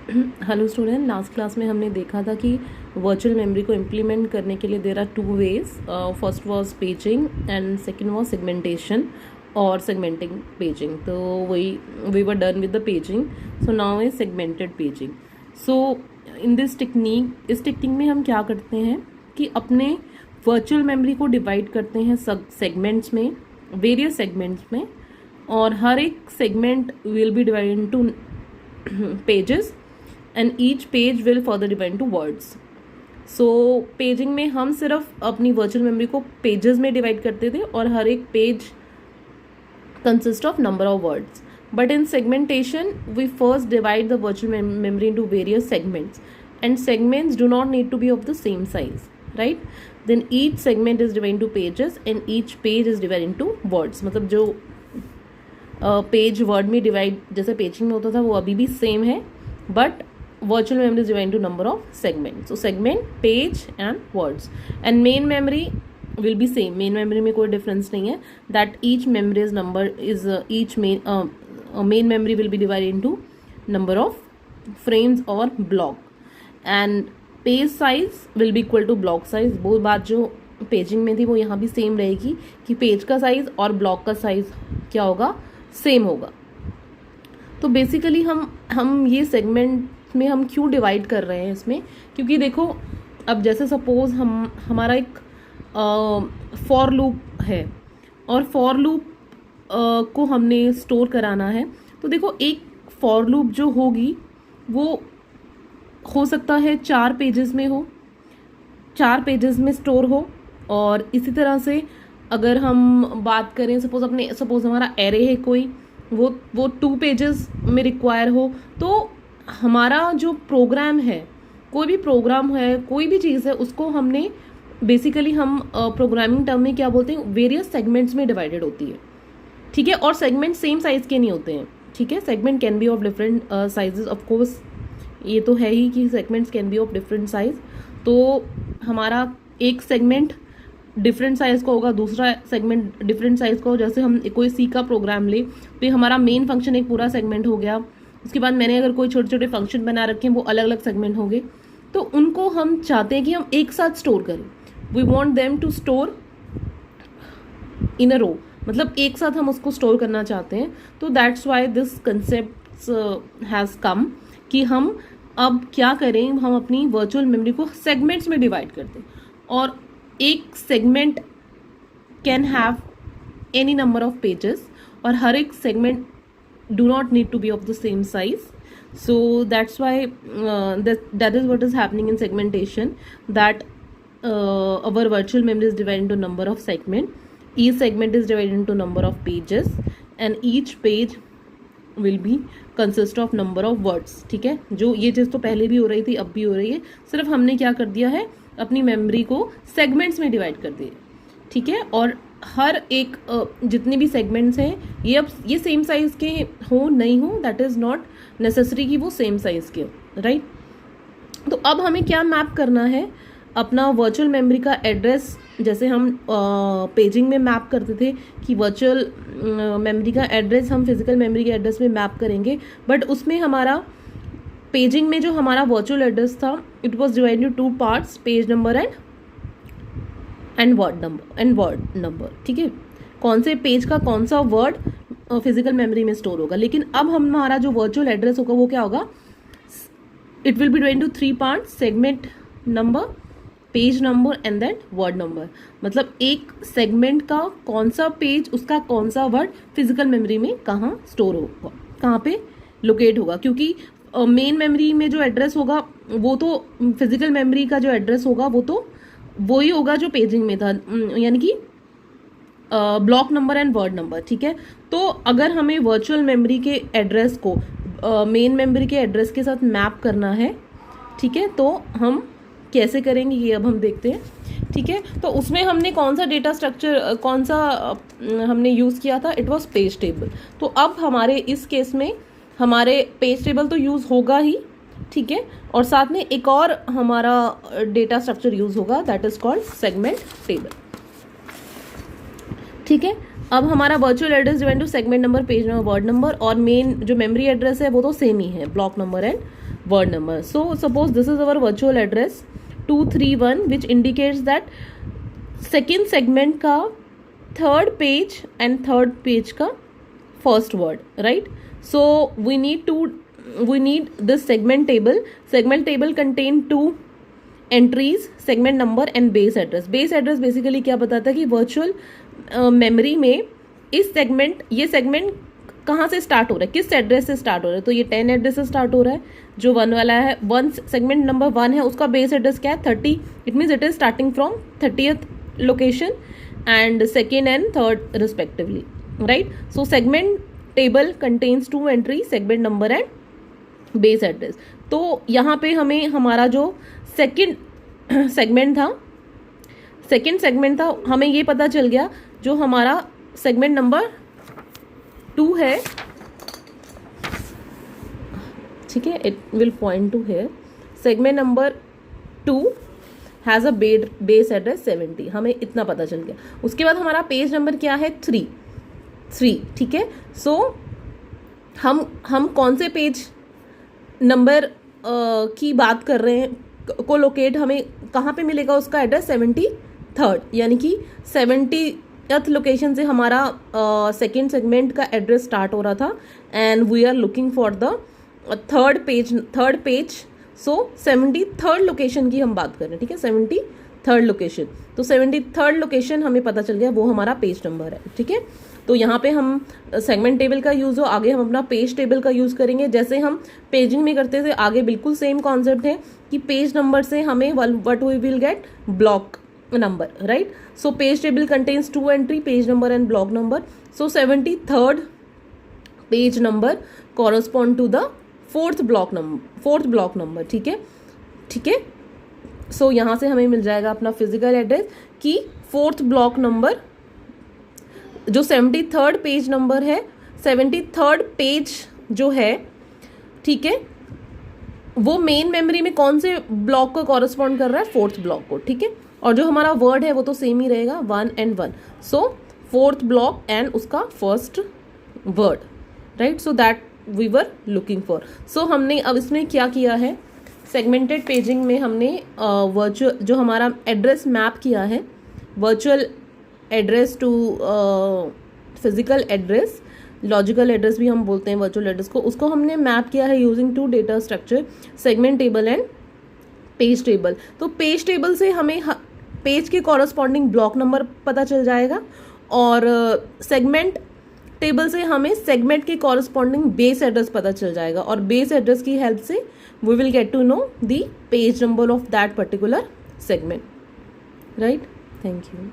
Hello student, last class में हमने देखा था कि वर्चुअल मेमोरी को इम्प्लीमेंट करने के लिए there are two ways. First was paging and second was segmentation और सेगमेंटिंग पेजिंग. तो वही we were done with the paging. So now is segmented paging. So in this technique, इस technique में हम क्या करते हैं कि अपने वर्चुअल मेमोरी को डिवाइड करते हैं सेगमेंट्स में, वेरियस सेगमेंट्स में, और हर एक segment will be divided into pages and each page will further divide into words. So paging में हम सिर्फ अपनी वर्चुअल मेमोरी को पेजेस में डिवाइड करते थे और हर एक page consist of number of words. But in segmentation we first divide the virtual memory into various segments and segments do not need to be of the same size, right? Then each segment is divided into pages and each page is divided into words. मतलब जो page word में divide जैसे paging में होता था वो अभी भी सेम है, but virtual memory is divided into number of segments. So segment, page and words. And main memory will be same. Main memory में कोई difference नहीं है. That each memory is number is each main memory will be divided into number of frames or block. And page size will be equal to block size. वो बात जो paging में थी वो यहाँ भी सेम रहेगी कि पेज का साइज और ब्लॉक का साइज क्या होगा, सेम होगा. तो बेसिकली हम ये सेगमेंट में हम क्यों डिवाइड कर रहे हैं इसमें, क्योंकि देखो अब जैसे सपोज हमारा एक फॉर लूप है और फॉर लूप को हमने स्टोर कराना है. तो देखो एक फॉर लूप जो होगी वो हो सकता है 4 पेजेस में हो, 4 पेजेस में स्टोर हो. और इसी तरह से अगर हम बात करें सपोज हमारा एरे है कोई, वो 2 पेजेस में रिक्वायर हो. तो हमारा जो प्रोग्राम है, कोई भी प्रोग्राम है, कोई भी चीज़ है, उसको हमने बेसिकली हम प्रोग्रामिंग टर्म में क्या बोलते हैं, वेरियस सेगमेंट्स में डिवाइडेड होती है. ठीक है, और सेगमेंट सेम साइज के नहीं होते हैं. ठीक है, segment can be of different sizes. Of course ये तो है ही कि segments can be of different size. तो हमारा एक सेगमेंट डिफरेंट साइज का होगा, दूसरा सेगमेंट डिफरेंट साइज का हो. जैसे हम कोई सी का प्रोग्राम ले तो हमारा मेन फंक्शन एक पूरा सेगमेंट हो गया. उसके बाद मैंने अगर कोई छोटे छोटे फंक्शन बना रखे हैं वो अलग अलग सेगमेंट होंगे. तो उनको हम चाहते हैं कि हम एक साथ स्टोर करें. We want them to store in a row, मतलब एक साथ हम उसको स्टोर करना चाहते हैं. तो that's why this concept has come कि हम अब क्या करें, हम अपनी वर्चुअल मेमोरी को सेगमेंट्स में डिवाइड कर दें. और एक segment can have any number of pages और हर एक segment do not need to be of the same size. So that's why that is what is happening in segmentation, that our virtual memory is divided into number of segment. Each segment is divided into number of pages and each page will be consist of number of words. ठीक है, जो ये चीज़ तो पहले भी हो रही थी, अब भी हो रही है. सिर्फ हमने क्या कर दिया है, अपनी मेमोरी को सेगमेंट्स में डिवाइड कर दिया. ठीक है, और हर एक जितने भी सेगमेंट्स हैं ये सेम साइज के हो नहीं हो, दैट इज़ नॉट नेसेसरी कि वो सेम साइज के हो, राइट. तो अब हमें क्या मैप करना है, अपना वर्चुअल मेमोरी का एड्रेस. जैसे हम पेजिंग में मैप करते थे कि वर्चुअल मेमोरी का एड्रेस हम फिजिकल मेमोरी के एड्रेस में मैप करेंगे, बट उसमें हमारा पेजिंग में जो हमारा वर्चुअल एड्रेस था, it was divided into 2 parts, page number and word number. ठीक है, कौन से पेज का कौन सा वर्ड फिजिकल मेमोरी में स्टोर होगा. लेकिन अब हमारा जो वर्चुअल एड्रेस होगा वो क्या होगा, it will be divided into 3 parts, segment number, page number and then word number. मतलब एक सेगमेंट का कौन सा पेज, उसका कौन सा वर्ड फिजिकल मेमोरी में कहाँ स्टोर होगा, कहाँ पे लोकेट होगा. क्योंकि मेन मेमोरी में जो एड्रेस होगा वो तो फिजिकल मेमोरी का जो एड्रेस होगा वो तो वही होगा जो पेजिंग में था, यानी कि block number and word number. ठीक है, तो अगर हमें वर्चुअल मेमोरी के एड्रेस को मेन मेमोरी के एड्रेस के साथ मैप करना है, ठीक है, तो हम कैसे करेंगे ये अब हम देखते हैं. ठीक है, तो उसमें हमने कौन सा डेटा स्ट्रक्चर, कौन सा हमने यूज़ किया था, इट वॉज पेज टेबल. तो अब हमारे इस केस में हमारे पेज टेबल तो यूज़ होगा ही. ठीक है, और साथ में एक और हमारा डेटा स्ट्रक्चर यूज होगा, that is called segment table. ठीक है, अब हमारा virtual address divide two segment number, page number, word number, और मेन जो मेमोरी एड्रेस है वो तो सेम ही है, block number and word number. So suppose this is our virtual address 231, which indicates that second segment का third page and third page का first word, right? So we need this segment table. Segment table contain two entries, segment number and base address. base address basically क्या बताता है कि virtual memory में इस segment, ये segment कहाँ से स्टार्ट हो रहा है, किस एड्रेस से स्टार्ट हो रहा है. तो ये 10 एड्रेस से स्टार्ट हो रहा है. जो 1 वाला है, 1 सेगमेंट नंबर 1 है, उसका बेस एड्रेस क्या है 30. It means it is starting from 30th location and second and third respectively, right. So segment table contains 2 entry, segment number and base address. तो यहाँ पे हमें हमारा जो सेकेंड सेगमेंट था हमें ये पता चल गया जो हमारा सेगमेंट नंबर 2 है, ठीक है. It will point to here. Segment number 2 has a base address 70. हमें इतना पता चल गया. उसके बाद हमारा पेज नंबर क्या है 3, ठीक है. सो हम कौन से पेज नंबर की बात कर रहे हैं को लोकेट हमें कहाँ पे मिलेगा उसका एड्रेस 73rd, यानी कि 70th लोकेशन से हमारा सेकेंड सेगमेंट का एड्रेस स्टार्ट हो रहा था and we are looking for the third page. So 73rd location की हम बात कर रहे हैं, ठीक है. 73rd लोकेशन, तो 73rd लोकेशन हमें पता चल गया, वो हमारा पेज नंबर है, ठीक है. तो यहाँ पे हम सेगमेंट टेबल का यूज़ हो, आगे हम अपना पेज टेबल का यूज़ करेंगे. जैसे हम पेजिंग में करते थे, आगे बिल्कुल सेम कॉन्सेप्ट है कि पेज नंबर से हमें what we will get block number, right. So page table contains 2 entry, page number and block number. So 73rd page number correspond to the fourth block number, ठीक है. So यहाँ से हमें मिल जाएगा अपना फिजिकल एड्रेस कि फोर्थ ब्लॉक नंबर जो 73rd page number है, 73rd पेज जो है, ठीक है, वो मेन मेमोरी में कौन से ब्लॉक को कॉरस्पॉन्ड कर रहा है, फोर्थ ब्लॉक को, ठीक है. और जो हमारा वर्ड है वो तो सेम ही रहेगा 1 and 1. So fourth block and उसका first word, right. So that we were looking for. So हमने अब इसमें क्या किया है, सेगमेंटेड पेजिंग में हमने वर्चुअल जो हमारा एड्रेस मैप किया है, virtual address to physical address, logical address भी हम बोलते हैं वर्चुअल एड्रेस को, उसको हमने मैप किया है using 2 data structure, segment table and page table. तो पेज टेबल से हमें पेज के कॉरस्पॉन्डिंग ब्लॉक नंबर पता चल जाएगा और सेगमेंट टेबल से हमें सेगमेंट के कॉरस्पॉन्डिंग बेस एड्रेस पता चल जाएगा और बेस एड्रेस की हेल्प से we will get to know the page number of that particular segment, right. Thank you.